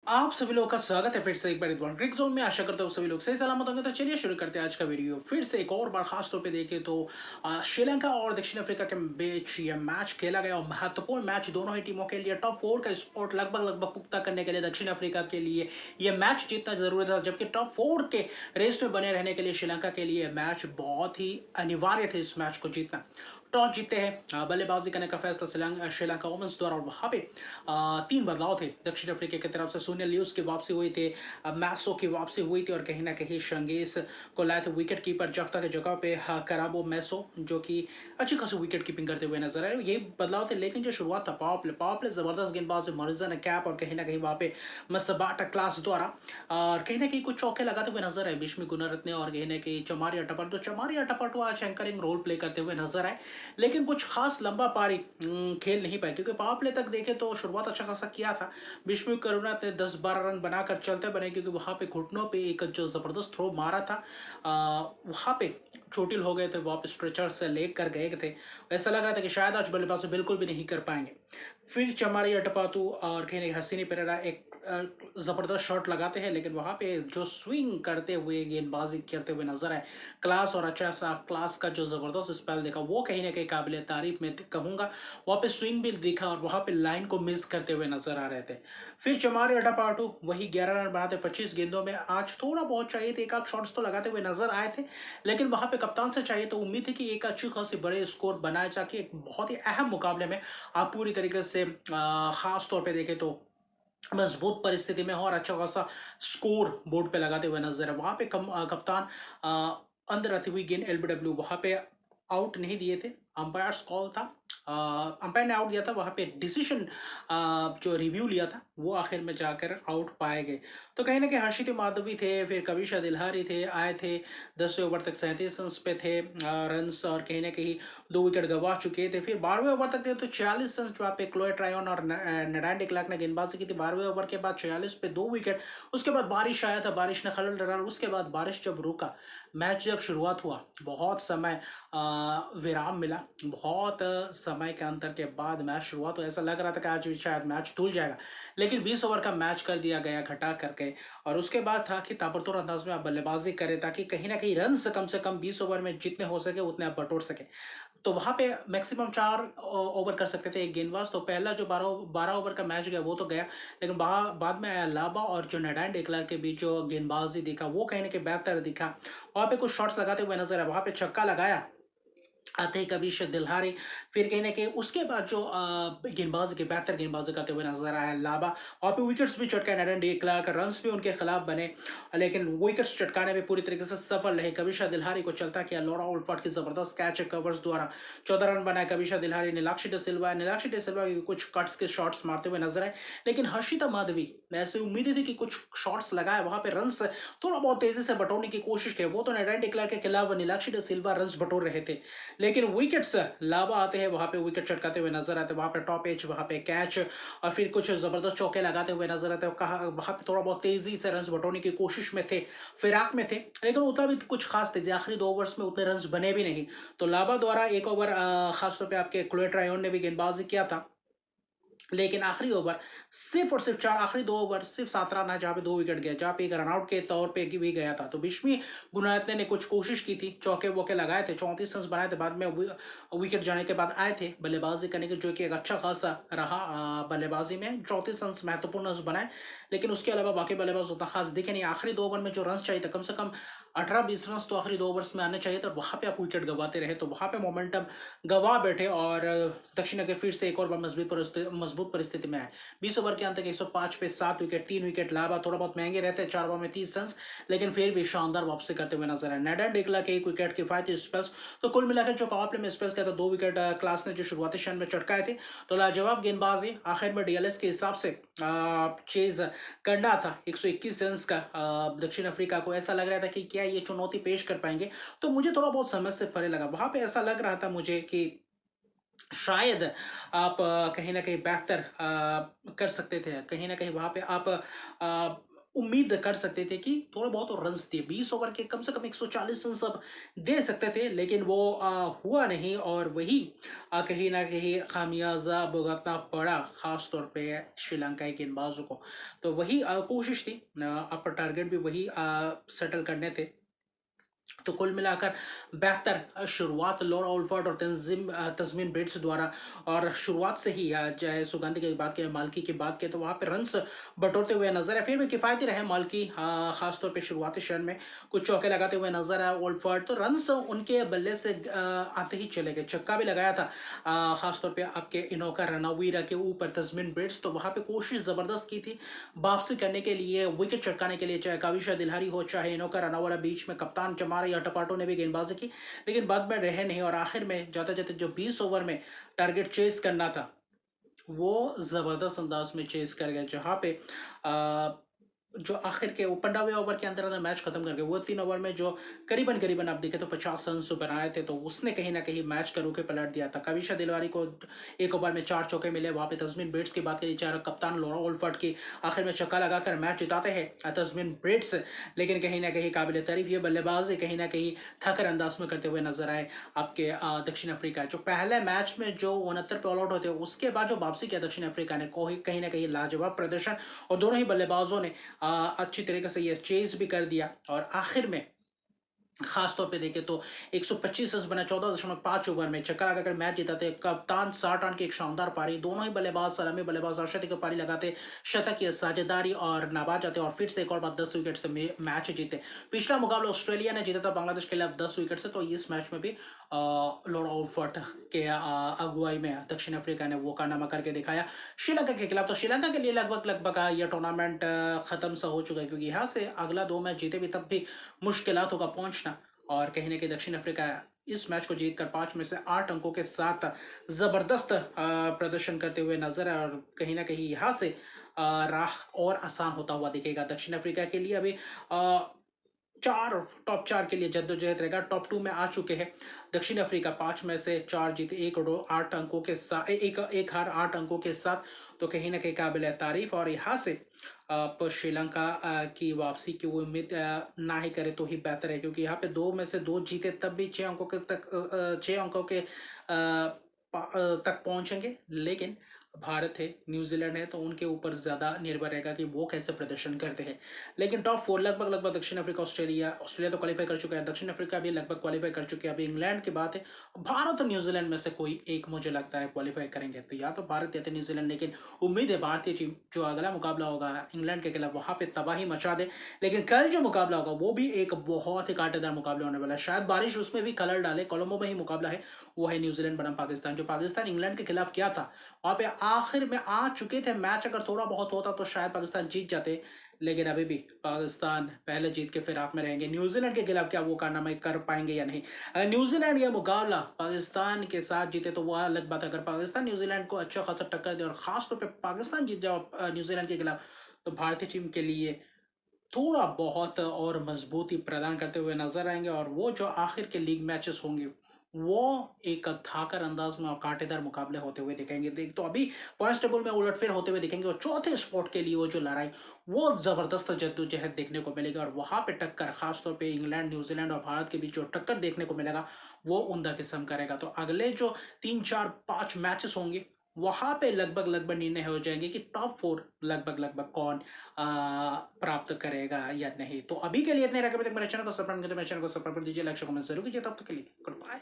आप सभी लोगों का स्वागत है फिर से एक बार इस क्रिक जोन में। आशा करता हूँ सभी लोग सही सलामत होंगे। तो चलिए शुरू करते हैं आज का वीडियो। फिर से एक और बार खास तौर पे देखें तो श्रीलंका और दक्षिण अफ्रीका के बीच ये मैच खेला गया और महत्वपूर्ण मैच दोनों ही टीमों के लिए। टॉप 4 का स्पॉट लगभग लगभग पुख्ता करने के लिए दक्षिण अफ्रीका के लिए ये मैच जीतना जरूरी था, जबकि टॉप 4 के रेस में बने रहने के लिए श्रीलंका के लिए मैच बहुत ही अनिवार्य थे इस मैच को जीतना। टॉस जीते हैं, बल्लेबाजी करने का फैसला श्रीलंका वुमेन्स द्वारा और वहां पे 3 बदलाव थे दक्षिण अफ्रीका की तरफ से। सुनील लियूस की वापसी हुई थी, मैसो की वापसी हुई थी और कहीं ना कहीं शंगेस को लाए थे विकेट कीपर जख्ता की जगह पे कराबो मैसो, जो कि अच्छी खासी विकेट कीपिंग करते हुए नजर आए। ये बदलाव थे, लेकिन जो शुरुआत था पावर प्ले जबरदस्त गेंदबाज मरिजन कैप और कहीं ना कहीं वहां पे मसबाटा क्लास द्वारा और कहीं ना कहीं कुछ चौके लगाते हुए नजर आए भीष्मी गुणरत्ने और कहीं ना कहीं चमारी अटपट। तो चमारी अटपट आज एंकरिंग रोल प्ले करते हुए नजर आए, लेकिन कुछ खास लंबा पारी खेल नहीं पाए, क्योंकि पावर प्ले तक देखे तो शुरुआत अच्छा खासा किया था। विश्व करुणा ने 10-12 रन बनाकर चलते बने, क्योंकि वहां पे घुटनों पे एक जो जबरदस्त थ्रो मारा था वहां पे चोटिल हो गए थे, वहां पे स्ट्रेचर से लेकर गए थे। ऐसा लग रहा था कि शायद आज बल्लेबाजी बिल्कुल भी नहीं कर पाएंगे। फिर चमारी अटपातू और कहीं हसीनी पेरेरा एक जबरदस्त शॉट लगाते हैं, लेकिन वहां पे जो स्विंग करते हुए गेंदबाजी करते हुए नजर आए क्लास, और अच्छा सा क्लास का जो जबरदस्त स्पेल देखा वो कहीं ना कहीं काबिल तारीफ में कहूंगा। वहां पे स्विंग भी दिखा और वहां पे लाइन को मिस करते हुए नजर आ रहे थे। फिर चमारी अटापाटू वही 11 रन बनाते 25 गेंदों में। आज थोड़ा बहुत चाहिए थे, एक आध शॉट्स तो लगाते हुए नजर आए थे, लेकिन वहां पे कप्तान से चाहिए तो उम्मीद थी कि एक अच्छी खासी बड़े स्कोर बनाए, जाके एक बहुत ही अहम मुकाबले में आप पूरी तरीके से खास तौर पे देखें तो मजबूत परिस्थिति में हो और अच्छा खासा स्कोर बोर्ड पे लगाते हुए नजर है। वहां पे कप्तान अंदर आती हुई गेंद एलबीडब्ल्यू वहां पे आउट नहीं दिए थे, अंपायर्स कॉल था, अंपायर ने आउट दिया था। वहां पे डिसीजन जो रिव्यू लिया था वो आखिर में जाकर आउट पाए गए। तो कहीं ना कहीं हर्षित माधवी थे, फिर कविशा दिलहारी थे, आए थे 10वें ओवर तक 37 रन पे थे रन्स, और कहीं ना कहीं 2 विकेट गंवा चुके थे। फिर 12वें ओवर तक थे तो 46 रन वहाँ पे क्लोए ट्रायन और नडान डिक्लार्क ने गेंदबाजी की थी। 12वें ओवर के बाद 46 पे 2 विकेट। उसके बाद बारिश आया था, बारिश ने खलल डाला। उसके बाद बारिश जब रुका, मैच जब शुरुआत हुआ, बहुत समय विराम मिला, बहुत समय के अंतर के बाद मैच शुरुआत हुआ। ऐसा लग रहा था कि आज शायद मैच धुल जाएगा, लेकिन 20 ओवर का मैच कर दिया गया घटा करके। और उसके बाद था कि ताबड़तोड़ अंदाज में आप बल्लेबाजी करें, ताकि कहीं ना कहीं रन से कम 20 ओवर में जितने हो सके उतने आप बटोर सके। तो वहां पे मैक्सिमम 4 ओवर कर सकते थे एक गेंदबाज। तो पहला जो 12 ओवर का मैच गया वो तो गया, लेकिन बाद में आया लाबा और जो नडान डिक्लार के बीच जो गेंदबाजी दिखा वो कहीं ना कहीं बेहतर दिखा। वहां पे कुछ शॉट्स लगाते हुए नजर है, वहां पे छक्का लगाया आते ही कबीर दिलहारी। फिर कहीं ना कहीं उसके बाद जो गेंदबाज के बेहतर गेंदबाजी करते हुए नजर आया लाबा, और फिर विकेट्स भी चटकाए नडन डी क्लार्क, रन्स भी उनके खिलाफ बने, लेकिन विकेट्स चटकाने में पूरी तरीके से सफल रहे। कविशा दिलहारी को चलता किया लॉरा उल्फाट की जबरदस्त कैच कवर्स द्वारा 14 रन बनाए कविशा दिलहारी। नीलाक्षी डे सिल्वा कुछ कट्स के शॉट्स मारते हुए नजर आए, लेकिन हर्षिता माधवी ऐसी उम्मीद थी कि कुछ शॉट्स लगाए, वहां पे रन थोड़ा बहुत तेजी से बटोरने की कोशिश की। वो तो नडन डिक्लार के खिलाफ नीलाक्षी डे सिल्वा रन बटोर रहे थे, लेकिन विकेट्स लाबा आते हैं, वहां पे विकेट चटकाते हुए नजर आते हैं। वहां पे टॉप एज, वहां पे कैच और फिर कुछ जबरदस्त चौके लगाते हुए नजर आते हैं। कहा वहां पे थोड़ा बहुत तेजी से रन बटोरने की कोशिश में थे, फिराक में थे, लेकिन उतना भी कुछ खास थे। आखिरी 2 ओवर्स में उतने रन बने भी नहीं। तो लाबा द्वारा एक ओवर खासतौर पर आपके क्लोएट रायोन ने भी गेंदबाजी किया था, लेकिन आखिरी ओवर सिर्फ और सिर्फ 4, आखिरी 2 ओवर सिर्फ 7 रन है, जहाँ पे 2 विकेट गया, जहाँ पे एक रनआउट के तौर पे भी गया था। तो विश्वी गुनायतने ने कुछ कोशिश की थी, चौके वोके लगाए थे, 34 रन बनाए थे, बाद में विकेट जाने के बाद आए थे बल्लेबाजी करने के, जो कि एक अच्छा खासा रहा बल्लेबाजी में। 34 रन महत्वपूर्ण रन बनाए, लेकिन उसके अलावा बाकी बल्लेबाज उतना खास दिखे नहीं। आखिरी 2 ओवर में जो रन चाहिए था, कम से कम 18-20 रन तो आखिरी 2 ओवर्स में आने चाहिए था, वहां पे आप विकेट गंवाते रहे, तो वहां पे मोमेंटम गंवा बैठे और दक्षिण अफ्रीका फिर से एक और बार मजबूत परिस्थिति में आए। 20 ओवर के अंत तक 105 पे 7 विकेट, 3 विकेट लाभ, थोड़ा बहुत महंगे रहते हैं 4 ओवर में 30 रन, लेकिन फिर भी शानदार वापसी करते हुए नजर आए। नेडन डिक्ला के 1 विकेट किफायती स्पेल्स। तो कुल मिलाकर जो पावर प्ले में स्पेल्स का था, 2 विकेट क्लास ने जो शुरुआती क्षण में चटकाए थे। तो लाजवाब गेंदबाजी आखिर में डीएलएस के हिसाब से चेज करना था 121 रन का दक्षिण अफ्रीका को। ऐसा लग रहा था कि क्या ये चुनौती पेश कर पाएंगे, तो मुझे थोड़ा बहुत समझ से परे लगा। वहां पे ऐसा लग रहा था मुझे कि शायद आप कहीं ना कहीं बेहतर कर सकते थे, कहीं ना कहीं वहां पे आप उम्मीद कर सकते थे कि थोड़े बहुत रन्स दिए, 20 ओवर के कम से कम 140 रन सब दे सकते थे, लेकिन वो हुआ नहीं और वही कहीं ना कहीं खामियाजा भुगतना पड़ा, खास तौर पे श्रीलंकाई गेंदबाजों को। तो वही कोशिश थी, अपर टारगेट भी वही सेटल करने थे। तो कुल मिलाकर बेहतर शुरुआत लॉरा ओल्फर्ट और तस्मीन ब्रिट्स द्वारा, और शुरुआत से ही चाहे सुगंध की बात करें, माल्की की बात करें, तो वहाँ पे रन्स बटोरते हुए नजर है। फिर भी किफायती रहे माल्की, खासतौर पे शुरुआती क्षण में कुछ चौके लगाते हुए नजर आया ओल्फर्ट, तो रन्स उनके बल्ले से आते ही चले गए। छक्का भी लगाया था खासतौर पे आपके इनोका रनावीरा के ऊपर तस्मीन ब्रिट्स, तो वहाँ पे कोशिश जबरदस्त की थी वापसी करने के लिए, विकेट चटकाने के लिए, चाहे काविशा दिलहरी हो चाहे इनोका रनावरा, बीच में कप्तान चमारा या टपाटो ने भी गेंदबाजी की, लेकिन बाद में रहे नहीं। और आखिर में जाते जाते जो 20 ओवर में टारगेट चेस करना था, वो जबरदस्त अंदाज में चेस कर गए, जहां पे जो आखिर के 15वें ओवर के अंदर अंदर मैच खत्म करके, वो 3 ओवर में जो करीबन करीबन आप देखें तो 50 रन बनाए थे, तो उसने कहीं ना कहीं मैच का रुखे पलट दिया था। कविशा दिलवारी को एक ओवर में 4 चौके मिले। वहां पे तस्मीन ब्रिट्स की बात करी, चाहे कप्तान लॉरा ओल्फर्ट की आखिर में छक्का लगाकर मैच जिताते हैं तस्मीन ब्रिट्स, लेकिन कहीं ना कहीं काबिल तारीफ ये बल्लेबाजी कहीं ना कहीं थकर अंदाज में करते हुए नजर आए आपके दक्षिण अफ्रीका। जो पहले मैच में जो 69 पे ऑल आउट होते, उसके बाद जो वापसी किया दक्षिण अफ्रीका ने, कहीं ना कहीं लाजवाब प्रदर्शन, और दोनों ही बल्लेबाजों ने अच्छी तरीके से ये चेज भी कर दिया, और आखिर में खास तौर पे देखें तो 125 रन बना 14.5 ओवर में, छक्का लगाकर मैच जिताते। कप्तान 60 रन की एक शानदार पारी, दोनों ही बल्लेबाज सलामी बल्लेबाज अर्शदीप को पारी लगाते, शतक की साझेदारी और नाबाद जाते, और फिर से एक और बार 10 विकेट से मैच जीते। पिछला मुकाबला ऑस्ट्रेलिया ने जीता था बांग्लादेश के खिलाफ 10 विकेट से, तो इस मैच में भी लॉरा ओल्फर्ट के अगुवाई में दक्षिण अफ्रीका ने वो कारनामा करके दिखाया श्रीलंका के खिलाफ। तो श्रीलंका के लिए लगभग लगभग यह टूर्नामेंट खत्म सा हो चुका है, क्योंकि यहाँ से अगला 2 मैच जीते भी तब भी मुश्किलात होगा पहुंचना। और कहीं ना कहीं दक्षिण अफ्रीका इस मैच को जीतकर 5 में से 8 अंकों के साथ जबरदस्त प्रदर्शन करते हुए नजर है, और कहीं ना कहीं यहाँ से राह और आसान होता हुआ दिखेगा दक्षिण अफ्रीका के लिए। अभी टॉप 4 के लिए जद्दोजहद रहेगा। टॉप 2 में आ चुके हैं दक्षिण अफ्रीका, 5 में से 4 जीते, 8 अंकों के साथ, एक हार 8 अंकों के साथ, तो कहीं ना कहीं काबिल तारीफ। और यहाँ से आप श्रीलंका की वापसी की उम्मीद ना ही करें तो ही बेहतर है, क्योंकि यहाँ पे 2 में से 2 जीते तब भी 6 अंकों के तक 6 अंकों के तक पहुंचेंगे, लेकिन भारत है, न्यूजीलैंड है, तो उनके ऊपर ज़्यादा निर्भर रहेगा कि वो कैसे प्रदर्शन करते हैं। लेकिन टॉप 4 लगभग लगभग दक्षिण अफ्रीका, ऑस्ट्रेलिया तो क्वालिफाई कर चुका है, दक्षिण अफ्रीका भी लगभग क्वालिफाई कर चुके हैं। अभी इंग्लैंड की बात है, भारत और न्यूजीलैंड में से कोई एक मुझे लगता है क्वालिफाई करेंगे, तो या तो भारत या तो न्यूजीलैंड। लेकिन उम्मीद है भारतीय टीम जो अगला मुकाबला होगा इंग्लैंड के खिलाफ, वहाँ पे तबाही मचा दे। लेकिन कल जो मुकाबला होगा वो भी एक बहुत ही कांटेदार मुकाबला होने वाला है, शायद बारिश उसमें भी खलल डाले। कोलंबो में ही मुकाबला है, वो है न्यूजीलैंड बनाम पाकिस्तान। जो पाकिस्तान इंग्लैंड के खिलाफ क्या था, वहाँ पे आखिर में आ चुके थे मैच, अगर थोड़ा बहुत होता तो शायद पाकिस्तान जीत जाते, लेकिन अभी भी पाकिस्तान पहले जीत के फिराक में रहेंगे। न्यूजीलैंड के खिलाफ क्या वो कारनामे कर पाएंगे या नहीं। अगर न्यूजीलैंड ये मुकाबला पाकिस्तान के साथ जीते तो वह अलग बात है। अगर पाकिस्तान न्यूजीलैंड को अच्छा खासा टक्कर दे और खास तौर पर पाकिस्तान जीत जाओ न्यूजीलैंड के खिलाफ, तो भारतीय टीम के लिए थोड़ा बहुत और मजबूती प्रदान करते हुए नजर आएंगे, और वो जो आखिर के लीग मैचेस होंगे वो एक थाकर अंदाज में और कांटेदार मुकाबले होते हुए दिखेंगे। देख तो अभी पॉइंट्स टेबल में उलटफेर होते हुए दिखेंगे, और चौथे स्पॉट के लिए वो जो लड़ाई, वो जबरदस्त जद्दोजहद देखने को मिलेगी। और वहां पे टक्कर, खासतौर पे इंग्लैंड, न्यूजीलैंड और भारत के बीच जो टक्कर देखने को मिलेगा वो उमदा किस्म का रहेगा। तो अगले जो 3 4 5 मैचेस होंगे, वहां पे लगभग लगभग निर्णय हो जाएंगे कि टॉप 4 लगभग लगभग कौन प्राप्त करेगा या नहीं। तो अभी के लिए इतने रकम तक मेरे चैनल को सब्सक्राइब कर दीजिए, लाइक कमेंट जरूर कीजिए। तब तक के लिए गुड बाय।